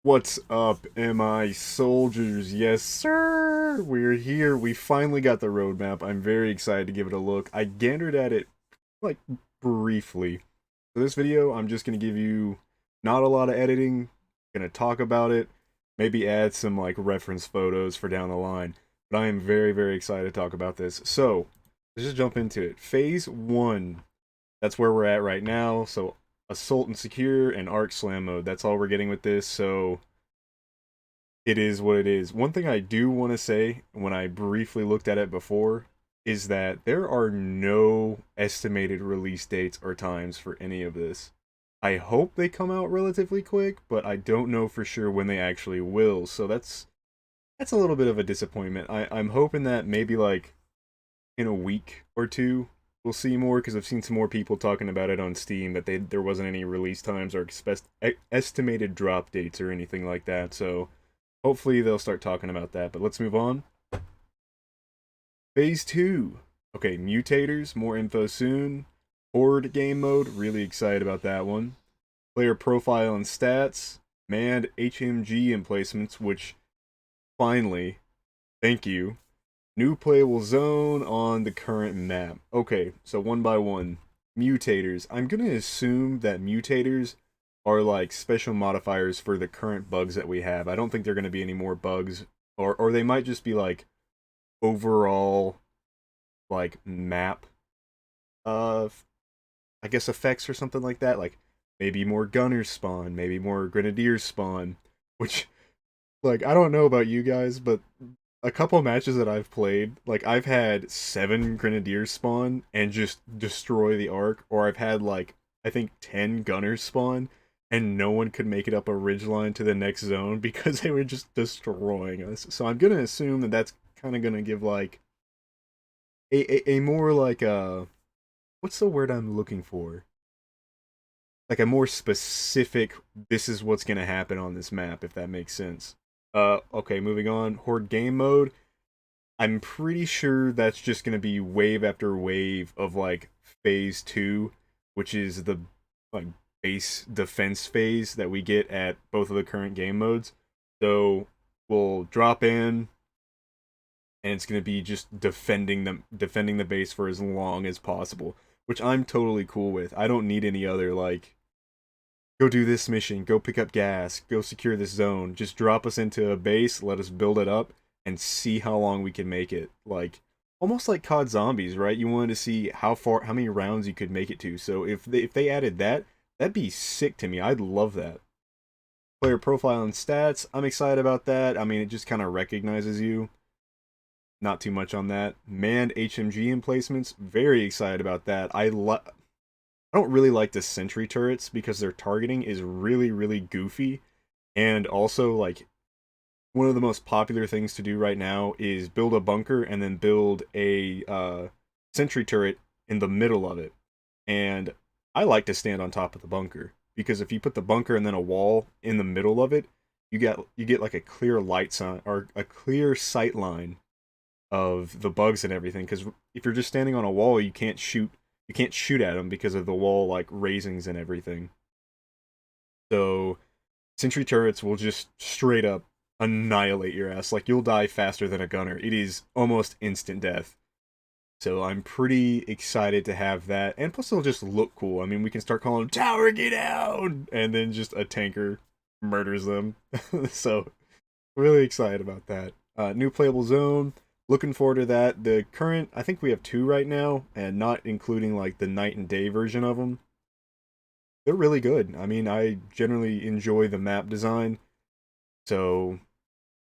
What's up, MI soldiers? Yes, sir! We're here. We finally got the roadmap. I'm very excited to give it a look. I gandered at it, like, briefly. For this video, I'm just going to give you not a lot of editing, going to talk about it, maybe add some, like, reference photos for down the line. But I am very, very excited to talk about this. So, let's just jump into it. Phase 1, that's where we're at right now. So, Assault and Secure and Arc Slam mode. That's all we're getting with this, so it is what it is. One thing I do want to say when I briefly looked at it before is that there are no estimated release dates or times for any of this. I hope they come out relatively quick, but I don't know for sure when they actually will. So that's a little bit of a disappointment. I'm hoping that maybe like in a week or two we'll see more because I've seen some more people talking about it on Steam that there wasn't any release times or estimated drop dates or anything like that. So hopefully they'll start talking about that, but let's move on. Phase 2. Okay, mutators, more info soon. Horde game mode, really excited about that one. Player profile and stats. Manned HMG emplacements, which finally, thank you. New playable zone on the current map. Okay, so one by one. Mutators. I'm gonna assume that mutators are like special modifiers for the current bugs that we have. I don't think there are gonna be any more bugs, or they might just be like overall like map I guess effects or something like that. Like maybe more gunners spawn, maybe more grenadiers spawn, which like I don't know about you guys, but a couple matches that I've played, like I've had 7 grenadiers spawn and just destroy the arc, or I've had like I think 10 gunners spawn and no one could make it up a ridgeline to the next zone because they were just destroying us. So I'm gonna assume that that's kind of gonna give like a more like what's the word I'm looking for? Like a more specific this is what's gonna happen on this map, if that makes sense. Okay, moving on. Horde game mode. I'm pretty sure that's just gonna be wave after wave of like phase two, which is the like base defense phase that we get at both of the current game modes. So we'll drop in, and it's going to be just defending the base for as long as possible, which I'm totally cool with. I don't need any other like go do this mission, go pick up gas, go secure this zone. Just drop us into a base, let us build it up and see how long we can make it. Like almost like COD Zombies, right? You wanted to see how many rounds you could make it to. So if they added that, that'd be sick to me. I'd love that. Player profile and stats, I'm excited about that. I mean, it just kind of recognizes you. Not too much on that. Manned HMG emplacements, very excited about that. I don't really like the sentry turrets because their targeting is really really goofy, and also like one of the most popular things to do right now is build a bunker and then build a sentry turret in the middle of it. And I like to stand on top of the bunker because if you put the bunker and then a wall in the middle of it, you get like a clear light sign or a clear sight line of the bugs and everything, because if you're just standing on a wall you can't shoot at them because of the wall like raisings and everything. So sentry turrets will just straight up annihilate your ass. Like you'll die faster than a gunner. It is almost instant death. So I'm pretty excited to have that, and plus it'll just look cool. I mean, we can start calling them "Tower, get down," and then just a tanker murders them. So really excited about that. New playable zone. Looking forward to that. The current, I think we have 2 right now, and not including like the night and day version of them. They're really good. I mean, I generally enjoy the map design. So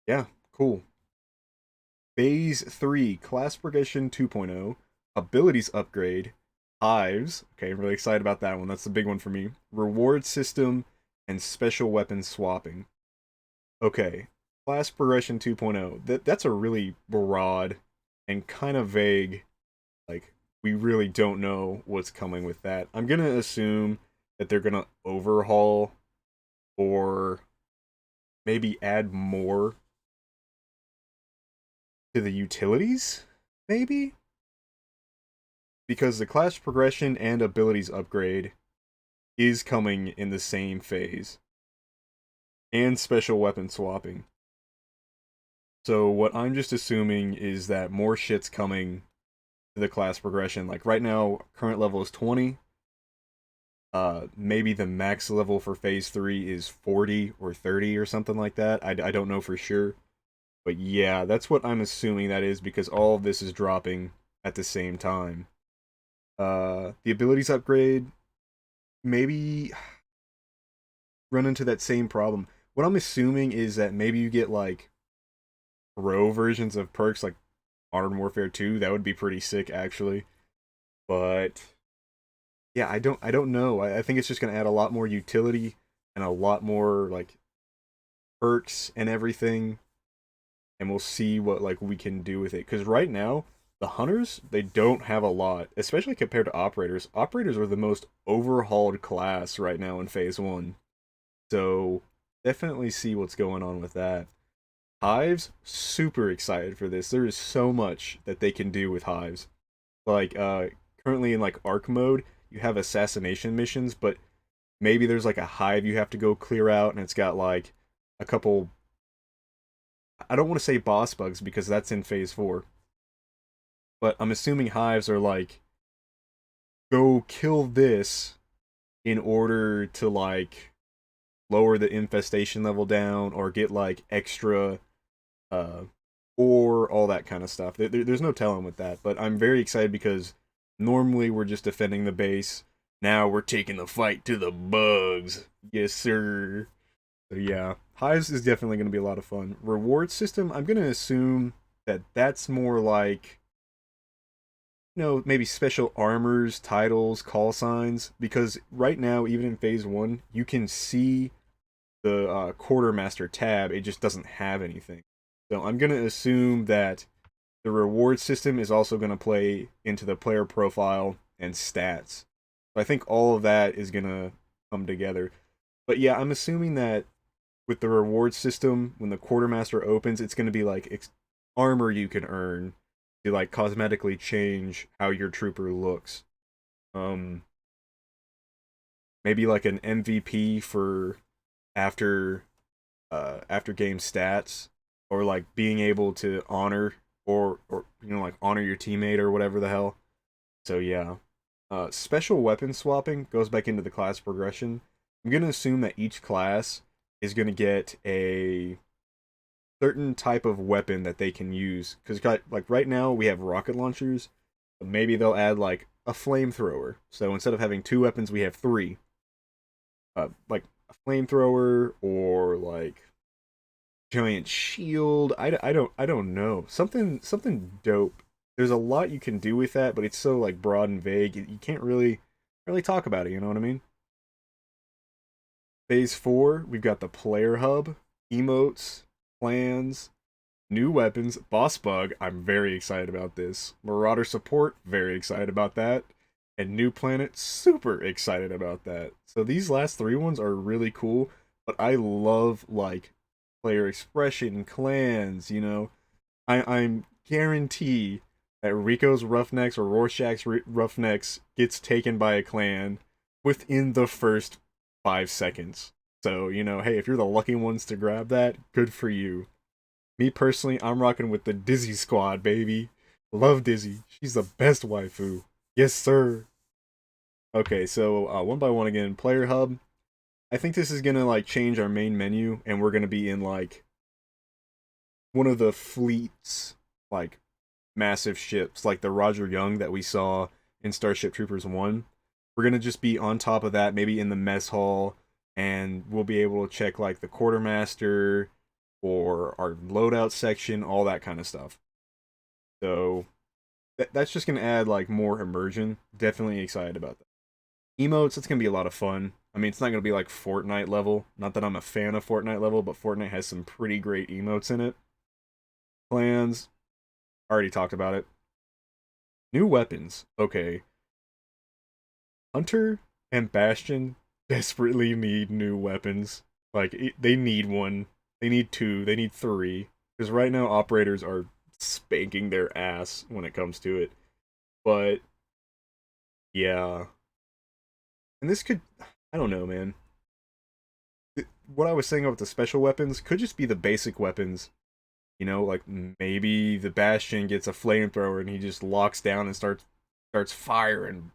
yeah, cool. Phase 3, class progression 2.0, abilities upgrade, hives. Okay, I'm really excited about that one. That's the big one for me. Reward system and special weapon swapping. Okay, class progression 2.0. That's a really broad and kind of vague. Like we really don't know what's coming with that. I'm gonna assume that they're gonna overhaul or maybe add more to the utilities, maybe because the class progression and abilities upgrade is coming in the same phase. and special weapon swapping. So what I'm just assuming is that more shit's coming to the class progression. Like right now, current level is 20. Maybe the max level for phase 3 is 40 or 30 or something like that. I don't know for sure. But yeah, that's what I'm assuming that is because all of this is dropping at the same time. The abilities upgrade, maybe run into that same problem. What I'm assuming is that maybe you get like pro versions of perks like Modern Warfare 2. That would be pretty sick actually. But yeah, I don't know. I think it's just gonna add a lot more utility and a lot more like perks and everything, and we'll see what like we can do with it. Because right now, the hunters they don't have a lot, especially compared to operators. Operators are the most overhauled class right now in Phase One, so definitely see what's going on with that. Hives, super excited for this. There is so much that they can do with hives. Like currently in like arc mode, you have assassination missions, but maybe there's like a hive you have to go clear out and it's got like a couple, I don't want to say boss bugs because that's in phase 4, but I'm assuming hives are like go kill this in order to like lower the infestation level down or get like extra uh or all that kind of stuff. There's no telling with that, but I'm very excited because normally we're just defending the base. Now we're taking the fight to the bugs. Yes, sir. So yeah, hives is definitely going to be a lot of fun. Reward system, I'm going to assume that that's more like maybe special armors, titles, call signs because right now even in phase 1, you can see the quartermaster tab, it just doesn't have anything. So I'm going to assume that the reward system is also going to play into the player profile and stats. So I think all of that is going to come together. But yeah, I'm assuming that with the reward system, when the quartermaster opens, it's going to be like armor you can earn to like cosmetically change how your trooper looks. Um, Maybe like an MVP for after after game stats, or like being able to honor or like honor your teammate or whatever the hell. So yeah, special weapon swapping goes back into the class progression. I'm gonna assume that each class is gonna get a certain type of weapon that they can use. Because like right now we have rocket launchers. Maybe they'll add like a flamethrower. So instead of having two weapons, we have three. Like a flamethrower or like giant shield. I don't know. Something dope. There's a lot you can do with that, but it's so like broad and vague. You can't really talk about it. You know what I mean? Phase 4, we've got the player hub, emotes, plans, new weapons, boss bug. I'm very excited about this. Marauder support, very excited about that. And new planet, super excited about that. So these last three ones are really cool, but I love like player expression, clans, I'm guarantee that Rico's Roughnecks or Rorschach's Roughnecks gets taken by a clan within the first 5 seconds. So, hey, if you're the lucky ones to grab that, good for you. Me personally, I'm rocking with the Dizzy Squad, baby. Love Dizzy. She's the best waifu. Yes, sir. Okay, so one by one again, Player Hub. I think this is gonna like change our main menu, and we're gonna be in like one of the fleets, like massive ships, like the Roger Young that we saw in Starship Troopers 1. We're gonna just be on top of that, maybe in the mess hall, and we'll be able to check like the quartermaster or our loadout section, all that kind of stuff. So that's just gonna add like more immersion. Definitely excited about that. Emotes, it's gonna be a lot of fun. I mean, it's not gonna be like Fortnite level. Not that I'm a fan of Fortnite level, but Fortnite has some pretty great emotes in it. Plans, already talked about it. New weapons. Okay. Hunter and Bastion desperately need new weapons. Like, they need one. They need two. They need three. Because right now, operators are spanking their ass when it comes to it. But, yeah. And this could. I don't know, man. what I was saying about the special weapons could just be the basic weapons. You know, like maybe the Bastion gets a flamethrower and he just locks down and starts firing.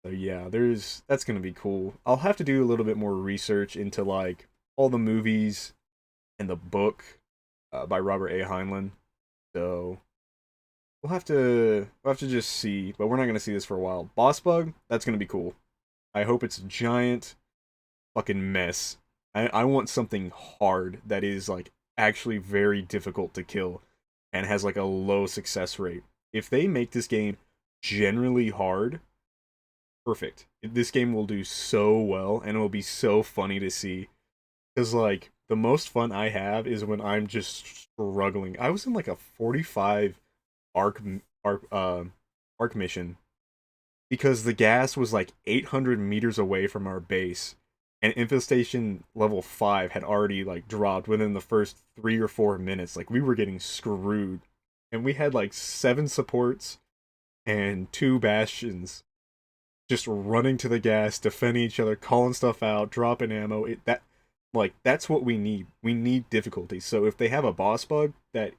So yeah, there's that's gonna be cool. I'll have to do a little bit more research into like all the movies and the book by Robert A. Heinlein. So we'll have to just see, but we're not gonna see this for a while. Boss Bug, that's gonna be cool. I hope it's a giant fucking mess. I want something hard that is like actually very difficult to kill and has like a low success rate. If they make this game generally hard, perfect. This game will do so well and it will be so funny to see. Cause like the most fun I have is when I'm just struggling. I was in like a 45 arc arc mission because the gas was like 800 meters away from our base, and infestation level 5 had already like dropped within the first 3 or 4 minutes. Like we were getting screwed, and we had like 7 supports and 2 bastions just running to the gas, defending each other, calling stuff out, dropping ammo. That's what we need. We need difficulty. So if they have a boss bug that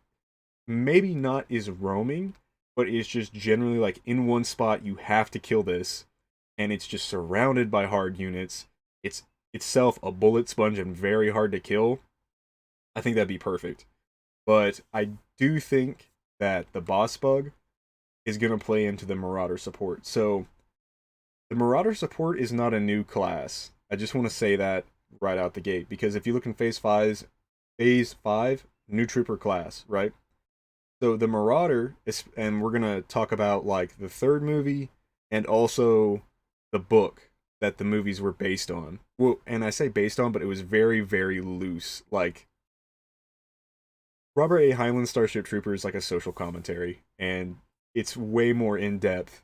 maybe not is roaming, but is just generally like in one spot, you have to kill this, and it's just surrounded by hard units. It's itself a bullet sponge and very hard to kill. I think that'd be perfect. But I do think that the boss bug is going to play into the Marauder support. So the Marauder support is not a new class. I just want to say that right out the gate, because if you look in Phase 5, new trooper class, right? So the Marauder is, and we're gonna talk about like the third movie and also the book that the movies were based on. Well, and I say based on, but it was very, very loose. Like Robert A. Heinlein's Starship Troopers is like a social commentary, and it's way more in depth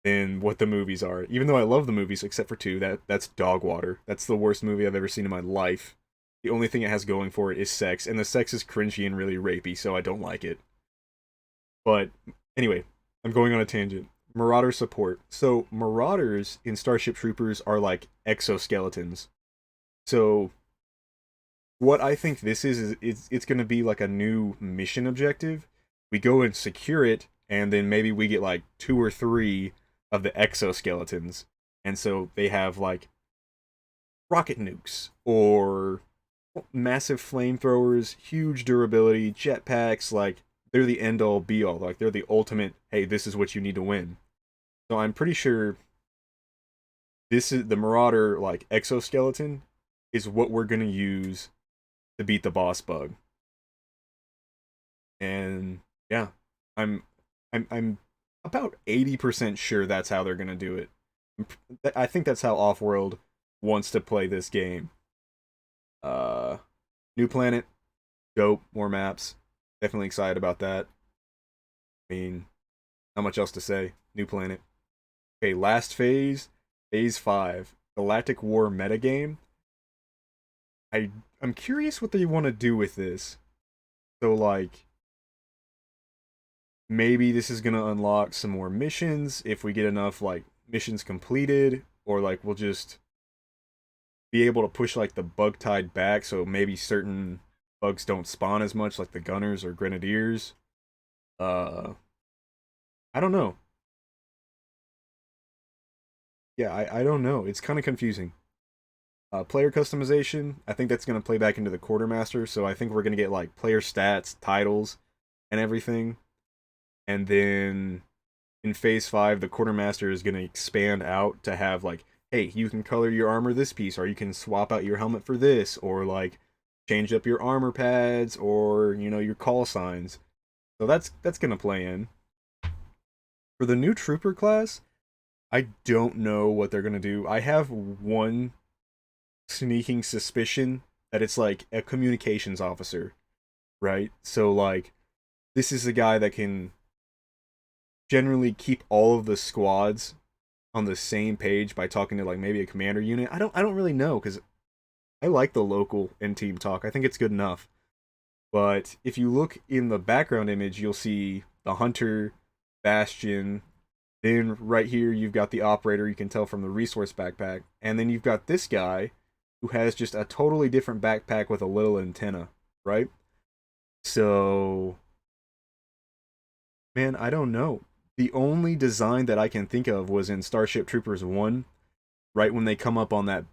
than what the movies are. Even though I love the movies, except for two, that's dog water. That's the worst movie I've ever seen in my life. The only thing it has going for it is sex, and the sex is cringy and really rapey, so I don't like it. But anyway, I'm going on a tangent. Marauder support. So Marauders in Starship Troopers are like exoskeletons. So what I think this is it's going to be like a new mission objective. We go and secure it, and then maybe we get like 2 or 3 of the exoskeletons, and so they have like rocket nukes or massive flamethrowers, huge durability, jetpacks. Like they're the end all be all. Like they're the ultimate. Hey, this is what you need to win. So I'm pretty sure this is the Marauder like exoskeleton is what we're gonna use to beat the boss bug. And yeah, I'm I'm about 80% sure that's how they're gonna do it. I think that's how Offworld wants to play this game. Uh, New planet, dope, more maps. Definitely excited about that. I mean, not much else to say. New planet. Okay, last phase, phase 5, Galactic War metagame. I I'm curious what they want to do with this. So like maybe this is gonna unlock some more missions if we get enough like missions completed, or like we'll just be able to push like the bug tide back, so maybe certain bugs don't spawn as much, like the gunners or grenadiers. Uh, I don't know. Yeah, I don't know. It's kind of confusing. Player customization, I think that's gonna play back into the quartermaster, so I think we're gonna get like player stats, titles, and everything. And then in phase 5, the quartermaster is going to expand out to have like, hey, you can color your armor this piece, or you can swap out your helmet for this, or like change up your armor pads, or your call signs. So that's going to play in. For the new trooper class, I don't know what they're going to do. I have one sneaking suspicion that it's like a communications officer, right? So like this is a guy that can generally keep all of the squads on the same page by talking to like maybe a commander unit. I don't really know, because I like the local and team talk. I think it's good enough. But if you look in the background image, you'll see the hunter, bastion. Then right here you've got the operator. You can tell from the resource backpack, and then you've got this guy who has just a totally different backpack with a little antenna, right? So, man, I don't know. The only design that I can think of was in Starship Troopers 1, right when they come up on that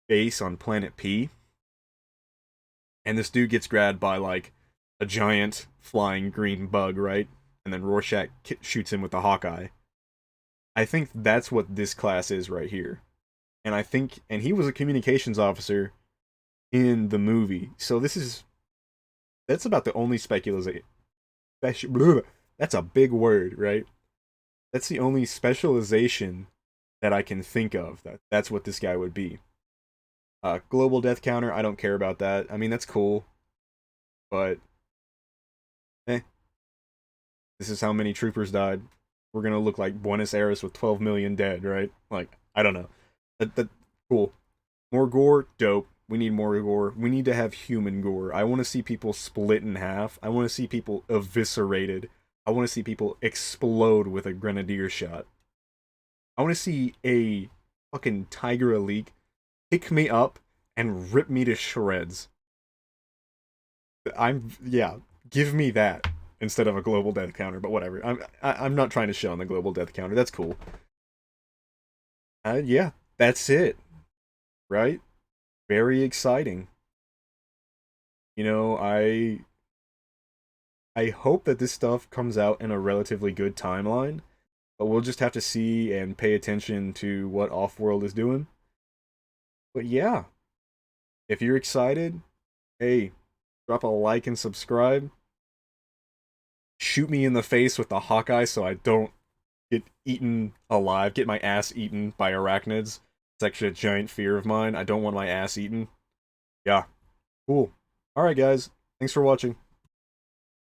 base on Planet P, and this dude gets grabbed by, like, a giant flying green bug, right? And then Rorschach shoots him with the Hawkeye. I think that's what this class is right here. And I think, and he was a communications officer in the movie. So that's about the only speculation. That's a big word, right? That's the only specialization that I can think of. That's what this guy would be. Global death counter, I don't care about that. I mean, that's cool, but eh, this is how many troopers died. We're gonna look like Buenos Aires with 12 million dead, right? Like, I don't know. That cool. More gore, dope. We need more gore. We need to have human gore. I want to see people split in half. I want to see people eviscerated. I want to see people explode with a grenadier shot. I want to see a fucking Tiger Elite pick me up and rip me to shreds. Yeah, give me that instead of a global death counter, but whatever. I'm not trying to shit on the global death counter. That's cool. Yeah, that's it, right? Very exciting. You know, I hope that this stuff comes out in a relatively good timeline, but we'll just have to see and pay attention to what Offworld is doing. But yeah, if you're excited, hey, drop a like and subscribe. Shoot me in the face with the Hawkeye so I don't get eaten alive, get my ass eaten by arachnids. It's actually a giant fear of mine. I don't want my ass eaten. Yeah, cool. Alright, guys. Thanks for watching.